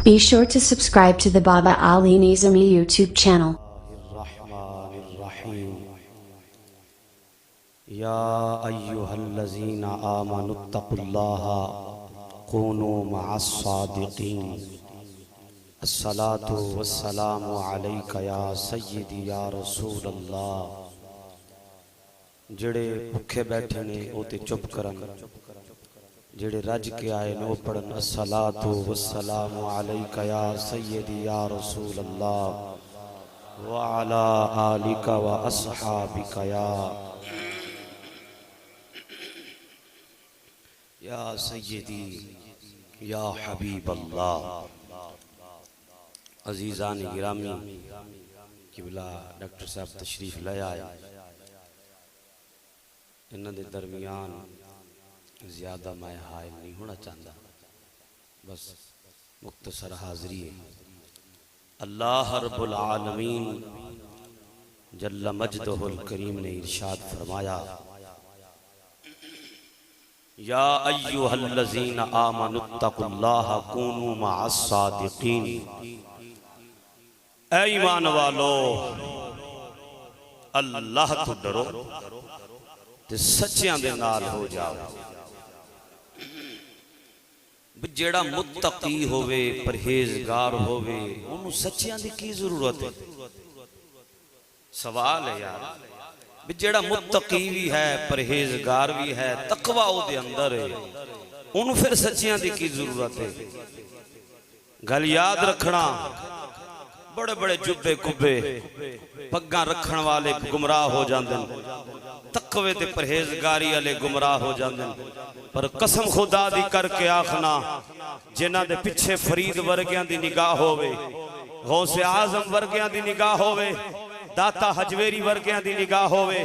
Be sure to subscribe to the Baba Ali Nizami YouTube channel. या अय्युहल्लज़ीना आमनुत्तकुल्लाहा कूनू मअस्सादिकीन अस्सलातु वस्सलामु अलैका या सय्यदी या रसूलल्लाह। जेड़े भुखे बैठे ने ओ ते चुप करन, जेड़े रज के आए ने ओ पढ़न अस्सलातु वस्सलामु अलैका या सय्यदी या रसूलल्लाह व अला आलिका व अस्हाबिका या सय्यदी या हबीब अल्लाह। अजीज़ान गिरामी किबला डॉक्टर साहब तशरीफ ले आए। इन्हां दे दरमियान ज़्यादा मैं हायल नहीं होना चाहता, बस मुख्तसर हाज़री है। अल्लाह रब्बुल आलमीन जल्ल मजदहुल करीम ने इरशाद फरमाया, या अय्युहल्लज़ीना आमनुत्तकुल्लाहा कूनू मअस्सादिकीन। ऐ ईमान वालो अल्लाह तो डरो ते सच्चियां दे नाल हो जाओ। जेड़ा मुत्तकी होवे, परहेजगार होवे, उन्होंने सच्चियां दी की जरूरत है? सवाल है यार। जेड़ा मुत्तकी भी है, परहेजगार भी है, तकवा उहदे अंदर है, उन्होंने फिर सच्चियां दी की जरूरत है? गल याद रखना, बड़े बड़े जुब्बे कुब्बे पग्गा रखण वाले गुमराह हो जाते हैं, तकवे ते परहेजगारी वाले गुमराह हो जाते हैं। पर कसम खुदा दी करके आखना, जिन्हां दे पिछे फरीद वर्गियां दी निगाह होवे, गौसे आजम वर्गियां दी निगाह होवे, दाता हजवेरी वर्गियां दी निगाह होवे,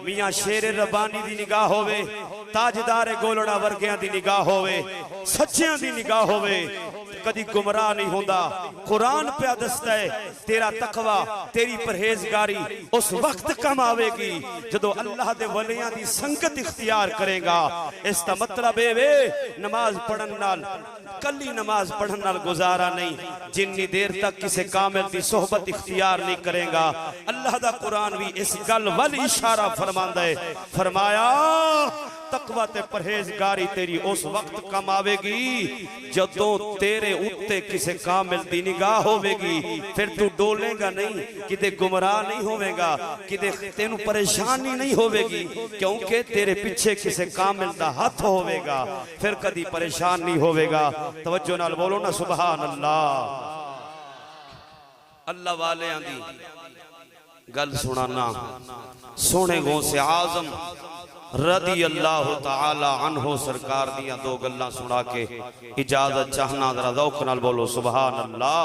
मियां शेर रब्बानी दी निगाह होवे, ताजदार गोलड़ा वर्गियां दी निगाह होवे, सच्चियां दी निगाह होवे, कदी गुमराह नहीं होंदा। कुरान पे दसदा है, तेरा तकवा, तेरी परहेजगारी उस वक्त कम आवेगी जदों अल्लाह दे वलियां दी संगत इख्तियार करेगा। इसका मतलब है वे नमाज पढ़न नाल, कली नमाज पढ़न नाल गुजारा नहीं, जिन्नी देर तक किसी कामिल दी सोहबत इख्तियार नहीं करेगा। अल्लाह दा कुरान भी इस गल वल इशारा फरमांदा है, फरमाया तकवा ते परहेजगारी तेरी उस वक्त कम आवेगी जदों तेरे उत्ते किसी कामिल दी निगाह होवेगी। फिर तू डोलेगा नहीं, किते गुमराह नहीं होवेगा, किते तेनू परेशानी नहीं होवेगी, क्योंकि तेरे पीछे किसी कामिल दा हाथ होवेगा। फिर कदी परेशान नहीं होवेगा। तवज्जो नाल बोलो ना सुभान अल्लाह। अल्लाह वाले आंदी गल सुनाना, सोने गौसे आजम रदी अल्लाह ताला अन्हो सरकार दियां दो गल्लां सुना के इजाजत चाहना। जरा ज़ौक़ नाल बोलो सुभान अल्लाह।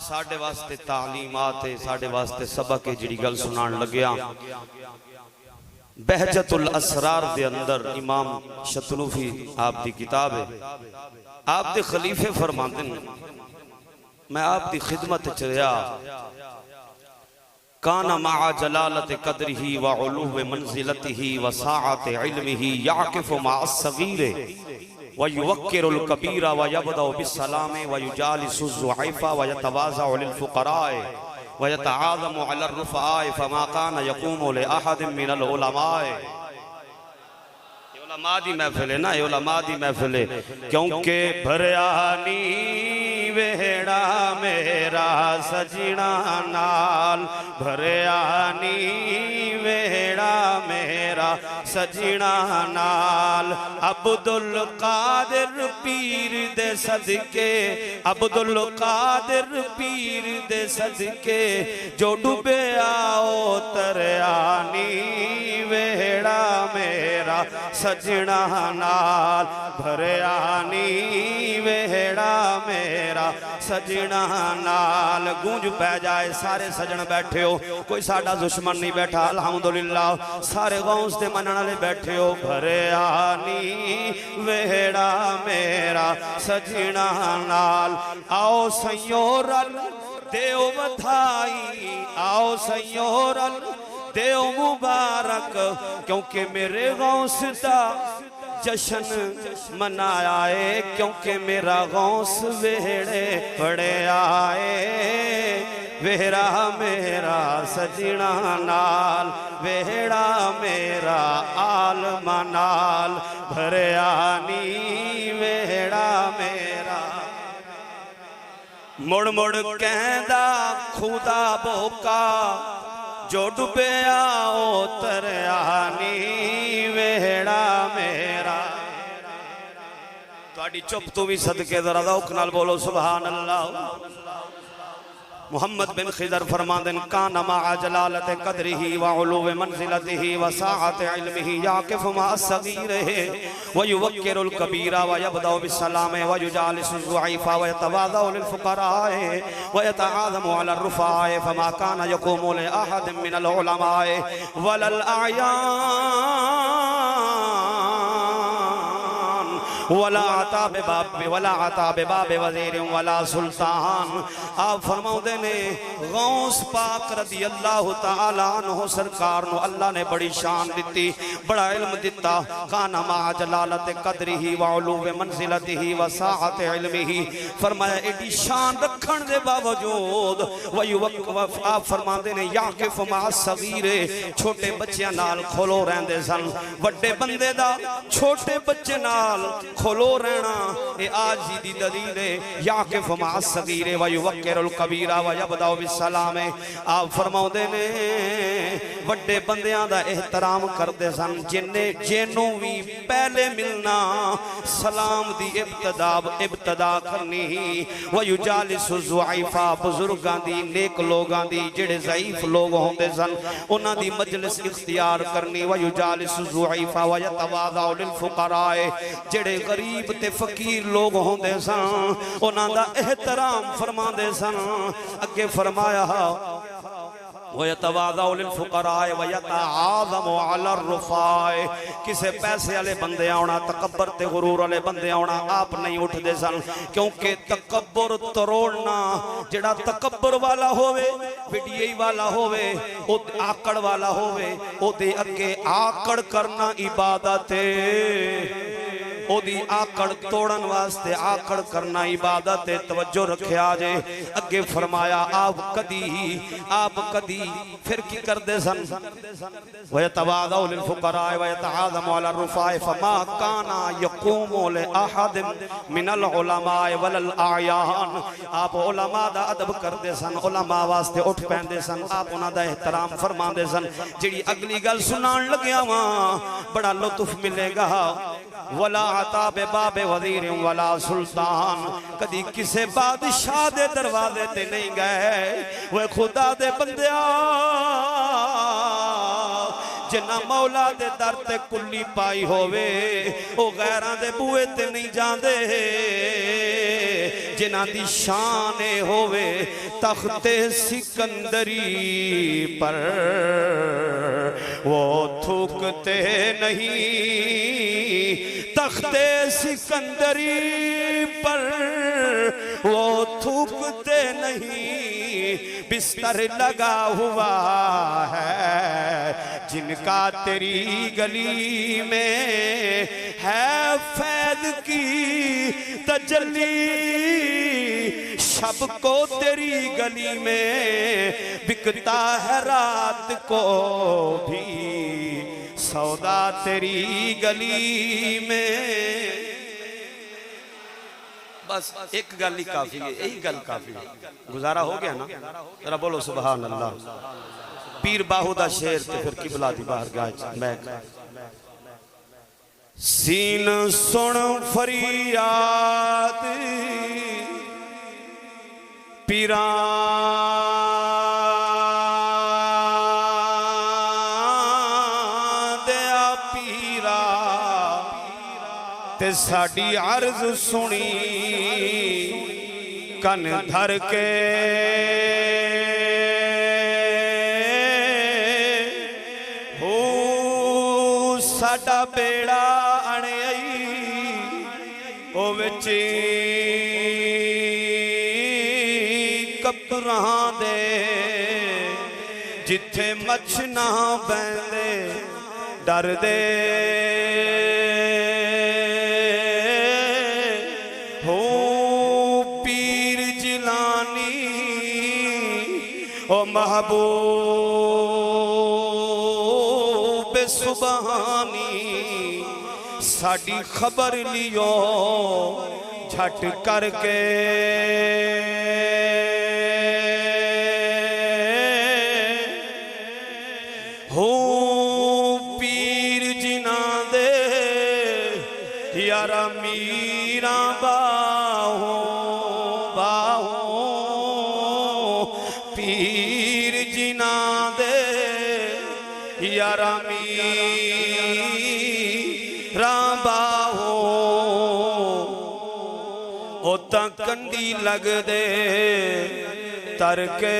साडे वास्ते तालीमात है, साडे वास्ते सबक है। जिहड़ी गल सुनान लग्या, बहजतुल असरार दे अंदर इमाम शतनूफी आप दी किताब है, आप दे खलीफे फरमांदे ने, मैं आप दी खिदमत च रहा, काना मआ जलालत कदरिही व उलूव मंजिलतिही व साअत इल्मिही याकिफु मअ सगीरे व युवक्किरुल कबीरा व यबदउ बिस्सलामे व युजालिसु ज़ुअफ़ा व यतवाज़अउ लिल फ़ुक़राए व यतआज़मु अलर रुफ़आए फमा काना यक़ूमु लि अहदिन मिनल उलमाए। ये उलमा दी महफ़िल है ना, ये उलमा दी महफ़िल है, क्योंकि भरयानी वेड़ा मेरा सजना नाल, भरयानी वेड़ा मेरा सजना नाल, अब्दुल कादिर पीर दे सदके, अब्दुल कादिर पीर दे सदके, जो डूबे आओ तरयानी वेड़ा मेरा सजना नाल, भरयानी वेड़ा मेरा सजना नाल। गूंज पै जाए, सारे सजन बैठे हो, कोई साडा दुश्मन नहीं बैठा, अल्हम्दुलिल्लाह। सारे गौस दे मनन वाले बैठे हो। भरयानी वेड़ा मेरा सजना नाल, आओ संयोरल देव बधाई, आओ संयोरल देव मुबारक, क्योंकि मेरे गौस दा जश्न मनाया है, क्योंकि मेरा गौस वेड़े बड़े आए। वेड़ा मेरा सजना नाल, वेड़ा मेरा आलमा नाल भरिया नी वेड़ा मेरा। मुड़ मुड़ कहंदा खुदा बोका, जो डुबया ओ तरया नी वेड़ा मेरा। तुहाडी चुप तो भी सदके जरा रौक नाल बोलो सुभान अल्लाह। मुहम्मद बिन खिदर फरमांदन काना मा जलालत कदरिही व उलूव मंजिलतिही व साअत इल्मिही याकिफ मा सगीरहे व युवक्किरुल कबीरा व यबदा बिस्सलाम व युजालिसु ज़ुईफा व यतवाज़उ लिल फुक़राए व यतआज़मु अला रुफ़ाए फमा काना यक़ूमु लि अहद मिनल उलमाए वलल वला आता बाबे वज़ीर वला सुल्तान। आप फरमाउंदे ने गौस पाक रज़ी अल्लाह तआला अन्हु सरकार नु अल्लाह ने बड़ी शान दिती, बड़ा इल्म दिता। काना मा जलालत कदरिही व उलूव मंजिलतिही व साअत इल्मिही, फरमाया एडी शान रखण दे बावजूद आप फरमांदे ने याकिफ मा सगीरे, छोटे बच्चों नाल खोलो रहंदे सन। वड्डे बंदे दा छोटे बच्चे नाल खोलो रहना ए आजी दी दलील है। याकिफ मा सगीरे व युवक्किरुल कबीरा व यबदा बिस्सलाम। आप फरमाउंदे ने वड्डे बंदियां दा एहतराम करदे सन, जिन्नू भी पहले मिलना सलाम दी इब्तदा करनी। व युजालिसु ज़ुईफा, बुजुर्गां दी नेक लोगां दी जेड़े ज़ईफ लोग होंदे सन उन्हां दी मजलिस इख्तियार करनी। व युजालिसु ज़ुईफा व यतवाज़उ लिल फुक़राए, जेड़े गरीब ते फकीर लोग होंदे सन उन्हां दा एहतराम फरमांदे सन। अगे फरमाया वयतवाज़उ लिल फुक़राए वयतआज़मु अला रुफ़ाए, किसे पैसे वाले बंदे आना, तकब्बर ते गुरूर वाले बंदे आना आप नहीं उठदे सन, क्योंकि तकब्बर तरोड़ना, जेड़ा तकब्बर वाला होवे विडियई वाला होवे ओ आकड़ वाला होवे ओदे अगे आकड़ करना इबादत है। ओदी आकड़ तोड़न वास्ते आकड़ करना इबादत है। तवज्जो रखिया जे। अगे फरमाया आप कदी फिर की करदे सन वयतवाज़उ लिल फुक़राए वयतआज़मु अला रुफ़ाए फमा काना यक़ूमु लि अहद मिनल उलमाए वलल आयान। आप उलमा दा अदब करदे सन, उलमा वास्ते उठ पैंदे सन, आप उन्हां दा एहतराम फरमांदे सन। जिहड़ी अगली गल सुनान लग्या वा बड़ा लुत्फ मिलेगा। वला आता बाबे वज़ीर वला सुल्तान, कदी किसे बादशाह दे दरवाजे ते नहीं गए। वह खुदा दे बंदिया जिन्ना मौला दे दर ते कुल्ली पाई होवे ओ गैरां दे बूहे ते नहीं जांदे। जिन्हां दी शान होवे तख्ते सिकंदरी पर वो थूकते नहीं। तख्ते सिकंदरी पर वो थूकते नहीं। बिस्तर लगा हुआ है जिनका तेरी गली में है फैद की तजल्ली। शब को तेरी गली में बिकता है रात को भी सौदा तेरी गली में। बस एक गल ही काफी है, यही गल काफी है। गुजारा हो गया ना? जरा बोलो सुभान अल्लाह। पीर बाहू दा शेर ते फिर किबला दी बारगाह मैं सीन सुन फरियाद पीरा दया पीरा ते साडी अर्ज सुनी कन धर के हो साडा बेड़ा अणई ओ विच कब्रां दे जिथे मछ ना बैंदे डर दे पीर जिलानी ओ महबूब सुबहानी साड़ी खबर लियो झट करके हो पीर जिना दे यारा मीरा बाहो बाहो पीर जिना दे यारा मीरा बाहो ओ कंडी लग दे तरके